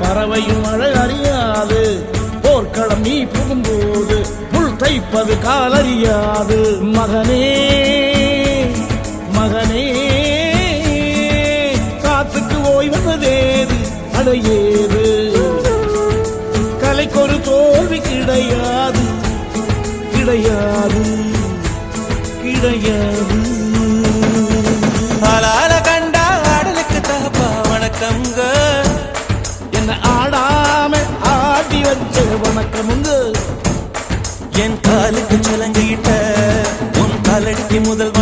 பறவையும் அழகறியாது போர்க்களம் நீ புகும்போது முள் தைப்பது காலறியாது மகனே மகனே காத்துக்கு ஓய்வதேது அடையேது கலைக்கொரு தோல்வி கிடையாது கிடையாது கிடையாது ஆளால கண்டா ஆடலுக்கு தகப்பா வணக்கம்ங்க என்ன ஆடாம ஆடி வச்ச வணக்கமுங்க என் காலுக்கு சலங்கையிட்ட உன் காலடிக்கு முதல்